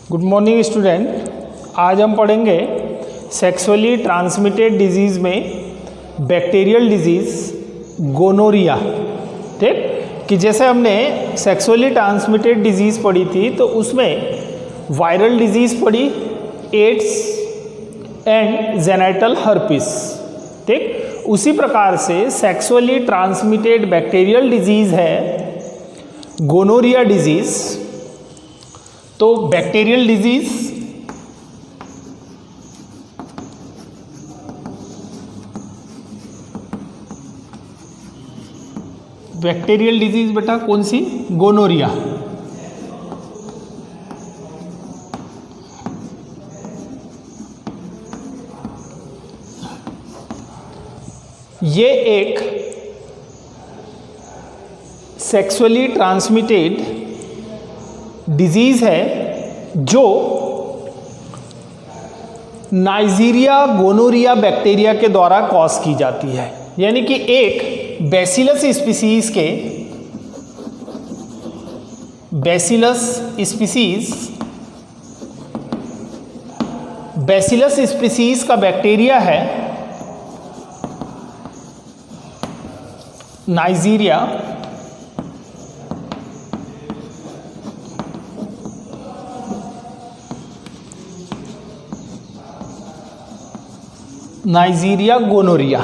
Good morning student. आज हम पढ़ेंगे सेक्सुअली ट्रांसमिटेड डिजीज़ में बैक्टीरियल डिजीज़ गोनोरिया। ठीक, कि जैसे हमने सेक्सुअली ट्रांसमिटेड डिजीज़ पढ़ी थी तो उसमें वायरल डिजीज़ पढ़ी, एड्स एंड जेनाइटल हर्पिस। ठीक, उसी प्रकार से सेक्सुअली ट्रांसमिटेड बैक्टीरियल डिजीज़ है गोनोरिया डिजीज़। तो बैक्टीरियल डिजीज बेटा कौन सी? गोनोरिया। ये एक सेक्सुअली ट्रांसमिटेड डिजीज है जो नाइजीरिया गोनोरिया बैक्टीरिया के द्वारा कॉज की जाती है। यानी कि एक बैसिलस स्पीसीज का बैक्टीरिया है नाइजीरिया गोनोरिया।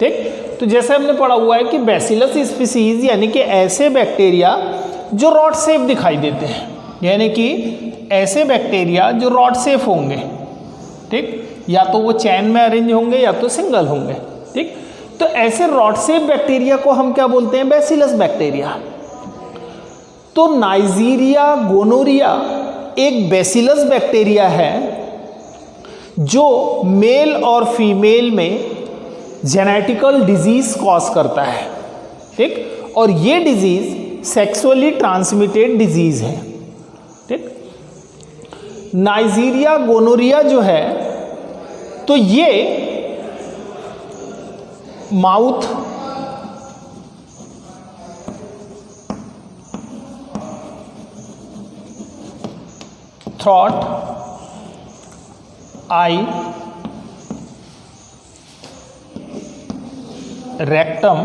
ठीक, तो जैसे हमने पढ़ा हुआ है कि बैसिलस स्पीसीज यानी कि ऐसे बैक्टीरिया जो रॉड शेप दिखाई देते हैं, यानी कि ऐसे बैक्टीरिया जो रॉड शेप होंगे। ठीक, या तो वो चैन में अरेंज होंगे या तो सिंगल होंगे। ठीक, तो ऐसे रॉड शेप बैक्टीरिया को हम क्या बोलते हैं? Bacillus bacteria. तो नाइजीरिया गोनोरिया एक बैसिलस बैक्टीरिया है जो मेल और फीमेल में जेनेटिकल डिजीज कॉज करता है। ठीक, और ये डिजीज सेक्सुअली ट्रांसमिटेड डिजीज है। ठीक, नाइजीरिया गोनोरिया जो है तो ये माउथ, थ्रॉट, आई, रेक्टम,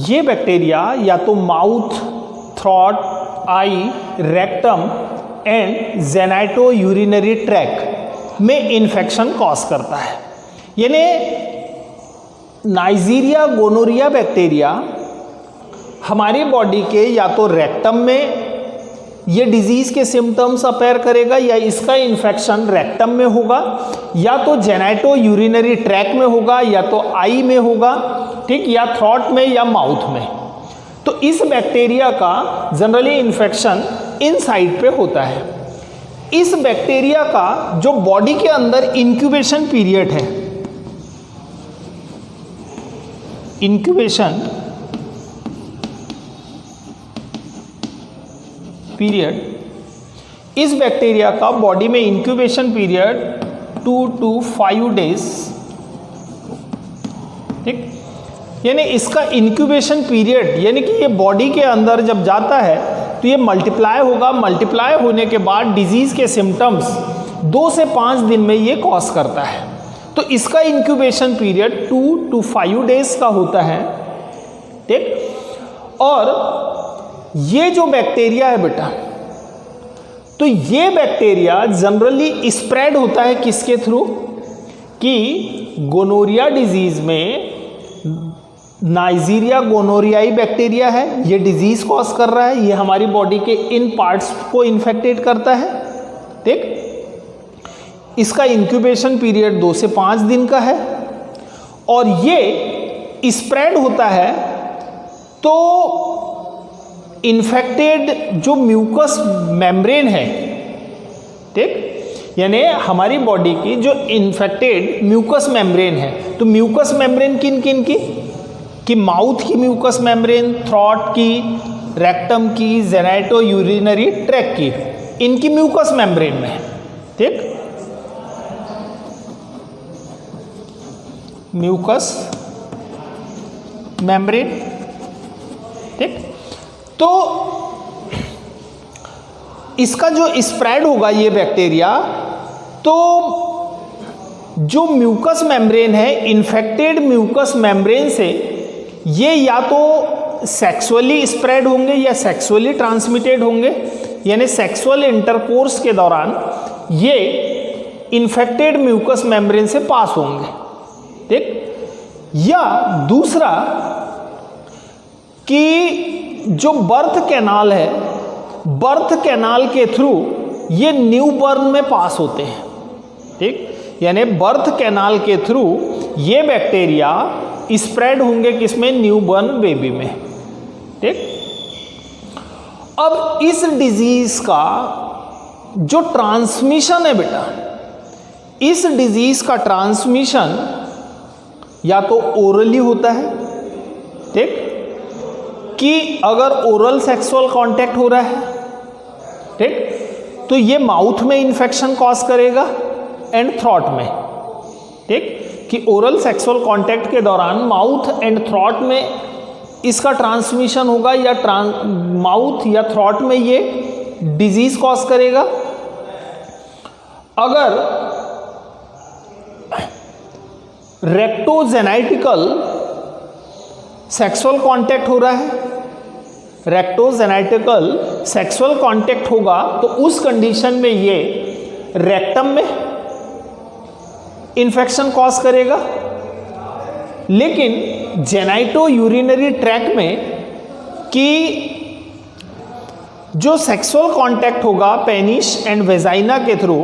ये बैक्टीरिया या तो mouth, throat, I, rectum and genito urinary track में इन्फेक्शन कॉज करता है। यानी नाइजीरिया गोनोरिया बैक्टीरिया हमारी बॉडी के या तो रेक्टम में ये डिजीज़ के सिम्टम्स अपेयर करेगा या इसका इन्फेक्शन रेक्टम में होगा, या तो जेनाइटो यूरिनरी ट्रैक में होगा, या तो आई में होगा। ठीक, या थ्रॉट में या माउथ में। तो इस बैक्टीरिया का जनरली इन्फेक्शन इनसाइड पे होता है। इस बैक्टीरिया का जो बॉडी के अंदर इंक्यूबेशन पीरियड है, इस बैक्टीरिया का बॉडी में इंक्यूबेशन पीरियड 2 to 5 डेज। ठीक, यानी इसका इंक्यूबेशन पीरियड यानी कि ये बॉडी के अंदर जब जाता है तो ये मल्टीप्लाई होगा। मल्टीप्लाई होने के बाद डिजीज़ के सिम्टम्स 2 से 5 दिन में ये कॉज करता है। तो इसका इंक्यूबेशन पीरियड 2 to 5 डेज का होता है। ठीक, और ये जो बैक्टीरिया है बेटा, तो ये बैक्टीरिया जनरली स्प्रेड होता है किसके थ्रू? कि गोनोरिया डिजीज में नाइजीरिया गोनोरियाई बैक्टीरिया है, ये डिजीज कॉज कर रहा है, ये हमारी बॉडी के इन पार्ट्स को इन्फेक्टेड करता है। ठीक, इसका इंक्यूबेशन पीरियड 2 से 5 दिन का है और ये स्प्रेड होता है। तो इन्फेक्टेड जो म्यूकस मेम्ब्रेन है, ठीक, यानी हमारी बॉडी की जो इन्फेक्टेड म्यूकस मेम्ब्रेन है, तो म्यूकस मेम्ब्रेन किन किन की? कि माउथ की म्यूकस मेम्ब्रेन, थ्रॉट की, रेक्टम की, जेनाइटो यूरिनरी ट्रैक की। इनकी म्यूकस मेम्ब्रेन में, ठीक, म्यूकस मेम्ब्रेन, ठीक। तो इसका जो स्प्रेड होगा ये बैक्टीरिया, तो जो म्यूकस मेम्ब्रेन है, इन्फेक्टेड म्यूकस मेम्ब्रेन से ये या तो सेक्सुअली स्प्रेड होंगे या सेक्सुअली ट्रांसमिटेड होंगे, यानी सेक्सुअल इंटरकोर्स के दौरान ये इन्फेक्टेड म्यूकस मेम्ब्रेन से पास होंगे, ठीक। या दूसरा कि जो बर्थ कैनाल है, बर्थ कैनाल के थ्रू ये न्यूबॉर्न में पास होते हैं, ठीक, यानी बर्थ कैनाल के थ्रू ये बैक्टीरिया स्प्रेड होंगे किसमें, न्यूबॉर्न बेबी में, ठीक। अब इस डिजीज का जो ट्रांसमिशन है बेटा, इस डिजीज का ट्रांसमिशन या तो ओरली होता है, ठीक, कि अगर ओरल सेक्सुअल कांटेक्ट हो रहा है, ठीक, तो ये माउथ में इन्फेक्शन कॉज करेगा एंड थ्रॉट में, ठीक, कि ओरल सेक्सुअल कांटेक्ट के दौरान माउथ एंड थ्रॉट में इसका ट्रांसमिशन होगा, या माउथ या थ्रॉट में ये डिजीज कॉज करेगा। अगर रेक्टोजेनाइटिकल सेक्सुअल कांटेक्ट हो रहा है, रेक्टोजेनाइटिकल सेक्सुअल कांटेक्ट होगा, तो उस कंडीशन में ये रेक्टम में इन्फेक्शन कॉज करेगा। लेकिन जेनाइटो यूरिनरी ट्रैक्ट में कि जो सेक्सुअल कांटेक्ट होगा पेनिस एंड वेजाइना के थ्रू,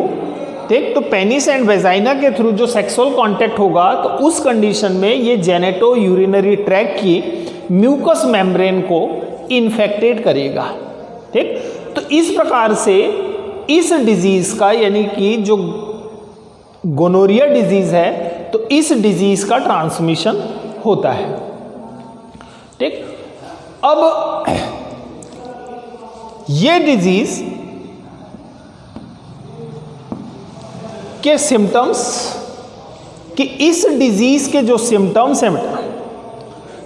ठीक, तो पेनिस एंड वेजाइना के थ्रू जो सेक्सुअल कांटेक्ट होगा, तो उस कंडीशन में ये जेनेटो यूरिनरी ट्रैक्ट की म्यूकस मेम्ब्रेन को इन्फेक्टेड करेगा, ठीक। तो इस प्रकार से इस डिजीज का, यानी कि जो गोनोरिया डिजीज है, तो इस डिजीज का ट्रांसमिशन होता है, ठीक। अब ये डिजीज के सिम्टम्स, कि इस डिजीज के जो सिम्टम्स हैं बेटा,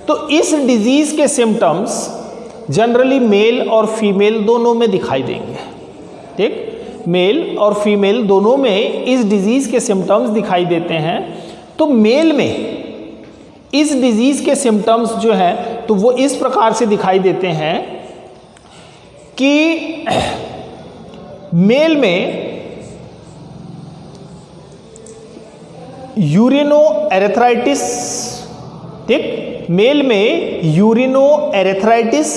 तो इस डिजीज के सिम्टम्स जनरली मेल और फीमेल दोनों में दिखाई देंगे, ठीक, मेल और फीमेल दोनों में इस डिजीज के सिम्टम्स दिखाई देते हैं। तो मेल में इस डिजीज के सिम्टम्स जो हैं, तो वो इस प्रकार से दिखाई देते हैं कि मेल में यूरिनो एरेथ्राइटिस, ठीक, मेल में यूरिनो एरेथ्राइटिस,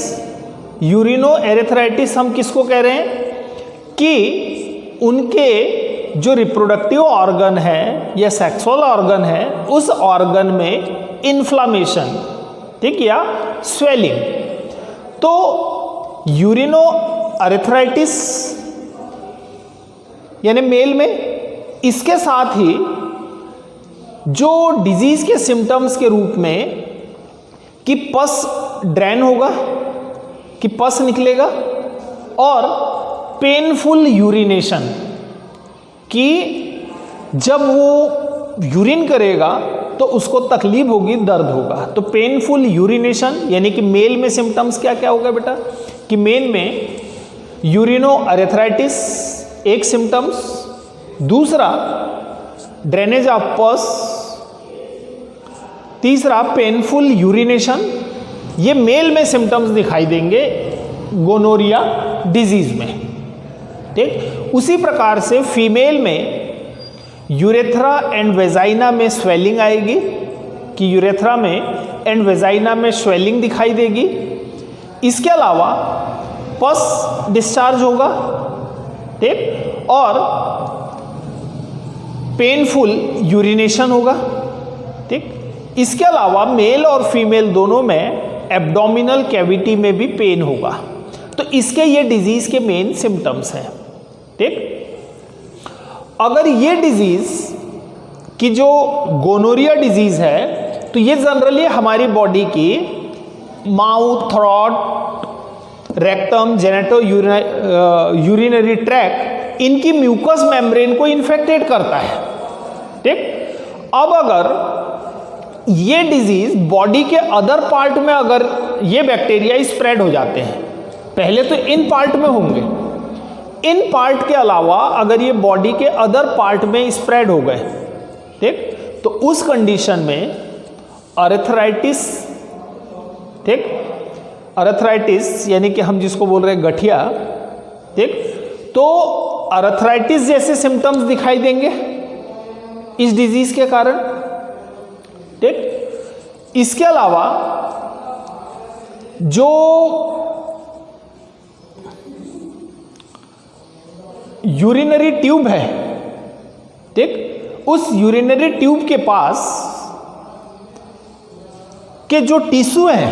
यूरिनो एरेथ्राइटिस हम किसको कह रहे हैं, कि उनके जो रिप्रोडक्टिव ऑर्गन है या सेक्सुअल ऑर्गन है, उस ऑर्गन में इन्फ्लामेशन, ठीक, या स्वेलिंग। तो यूरिनो एरेथ्राइटिस यानी मेल में, इसके साथ ही जो डिजीज के सिम्टम्स के रूप में कि पस ड्रेन होगा, कि पस निकलेगा, और पेनफुल यूरिनेशन, कि जब वो यूरिन करेगा तो उसको तकलीफ होगी, दर्द होगा। तो पेनफुल यूरिनेशन, यानी कि मेल में सिम्टम्स क्या क्या होगा बेटा, कि मेल में यूरिनो एरेथ्राइटिस एक सिम्टम्स, दूसरा ड्रेनेज ऑफ पस, तीसरा पेनफुल यूरिनेशन, ये मेल में सिम्टम्स दिखाई देंगे गोनोरिया डिजीज में, ठीक। उसी प्रकार से फीमेल में यूरेथ्रा एंड वेजाइना में स्वेलिंग आएगी, कि यूरेथ्रा में एंड वेजाइना में स्वेलिंग दिखाई देगी। इसके अलावा पस डिस्चार्ज होगा, ठीक, और पेनफुल यूरिनेशन होगा, ठीक। इसके अलावा मेल और फीमेल दोनों में एब्डोमिनल कैविटी में भी पेन होगा। तो इसके ये डिजीज के मेन सिम्टम्स हैं, ठीक। अगर ये डिजीज की जो गोनोरिया डिजीज है, तो ये जनरली हमारी बॉडी की mouth, throat, rectum, genito urinary tract, इनकी म्यूकस मेम्ब्रेन को इन्फेक्टेड करता है। ठीक, अब अगर ये डिजीज बॉडी के अदर पार्ट में अगर ये बैक्टीरिया स्प्रेड हो जाते हैं, पहले तो इन पार्ट में होंगे, इन पार्ट के अलावा अगर ये बॉडी के अदर पार्ट में स्प्रेड हो गए, ठीक, तो उस कंडीशन में अरेथराइटिस, ठीक, अरेथराइटिस यानी कि हम जिसको बोल रहे हैं गठिया, ठीक, तो अरेथराइटिस जैसे सिम्टम्स दिखाई देंगे इस डिजीज के कारण। ठीक, इसके अलावा जो यूरिनरी ट्यूब है, ठीक, उस यूरिनरी ट्यूब के पास के जो टिश्यू है,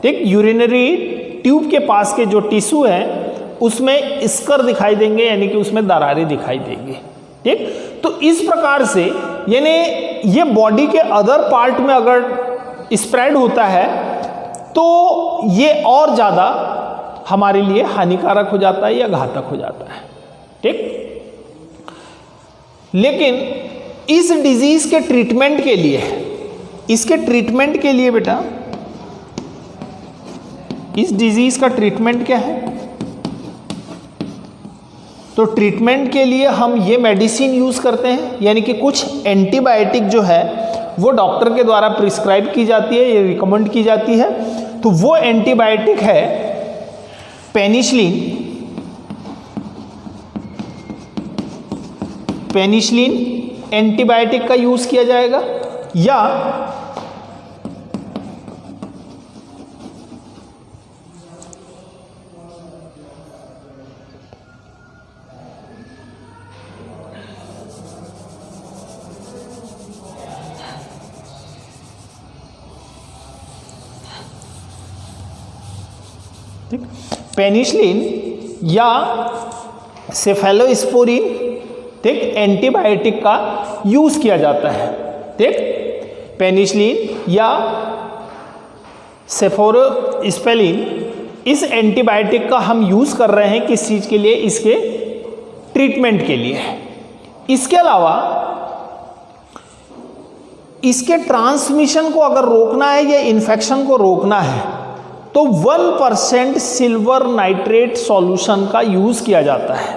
ठीक, यूरिनरी ट्यूब के पास के जो टिश्यू है उसमें स्कर दिखाई देंगे, यानी कि उसमें दरारें दिखाई देंगी। ठीक, तो इस प्रकार से यानी ये बॉडी के अदर पार्ट में अगर स्प्रेड होता है तो ये और ज़्यादा हमारे लिए हानिकारक हो जाता है या घातक हो जाता है। ठीक, लेकिन इस डिजीज के ट्रीटमेंट के लिए, इसके ट्रीटमेंट के लिए बेटा, इस डिजीज का ट्रीटमेंट क्या है? तो ट्रीटमेंट के लिए हम ये मेडिसिन यूज करते हैं, यानी कि कुछ एंटीबायोटिक जो है वो डॉक्टर के द्वारा प्रिस्क्राइब की जाती है, ये रिकमेंड की जाती है। तो वो एंटीबायोटिक है पेनिसिलिन, पेनिसिलिन एंटीबायोटिक का यूज किया जाएगा, या पेनिसिलिन या सेफेलोस्पोरिन, ठीक, एंटीबायोटिक का यूज किया जाता है। ठीक, पेनिसिलिन या सेफोरोस्पेलिन, इस एंटीबायोटिक का हम यूज कर रहे हैं किस चीज के लिए? इसके ट्रीटमेंट के लिए। इसके अलावा इसके ट्रांसमिशन को अगर रोकना है या इन्फेक्शन को रोकना है तो 1% सिल्वर नाइट्रेट सॉल्यूशन का यूज किया जाता है।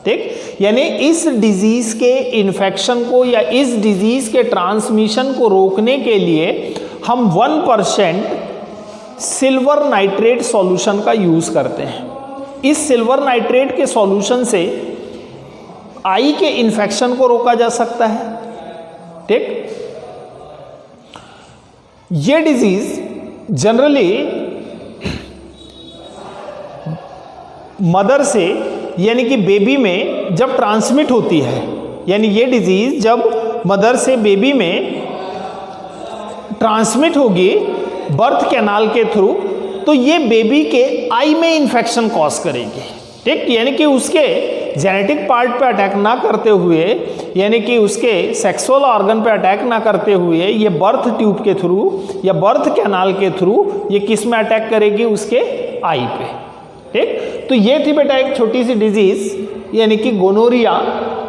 ठीक, यानी इस डिजीज के इन्फेक्शन को या इस डिजीज के ट्रांसमिशन को रोकने के लिए हम 1% सिल्वर नाइट्रेट सॉल्यूशन का यूज करते हैं। इस सिल्वर नाइट्रेट के सॉल्यूशन से आई के इन्फेक्शन को रोका जा सकता है। ठीक, ये डिजीज जनरली मदर से यानी कि बेबी में जब ट्रांसमिट होती है, यानी ये डिजीज जब मदर से बेबी में ट्रांसमिट होगी बर्थ कैनाल के थ्रू, तो ये बेबी के आई में इन्फेक्शन कॉज करेगी। ठीक, यानी कि उसके जेनेटिक पार्ट पे अटैक ना करते हुए, यानी कि उसके सेक्सुअल ऑर्गन पे अटैक ना करते हुए, ये बर्थ ट्यूब के थ्रू या बर्थ कैनाल के थ्रू ये किस में अटैक करेगी? उसके आई पे। ठीक, तो ये थी बेटा एक छोटी सी डिजीज यानी कि गोनोरिया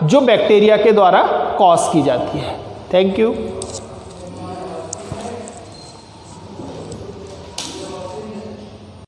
जो बैक्टीरिया के द्वारा कॉज की जाती है। Thank you.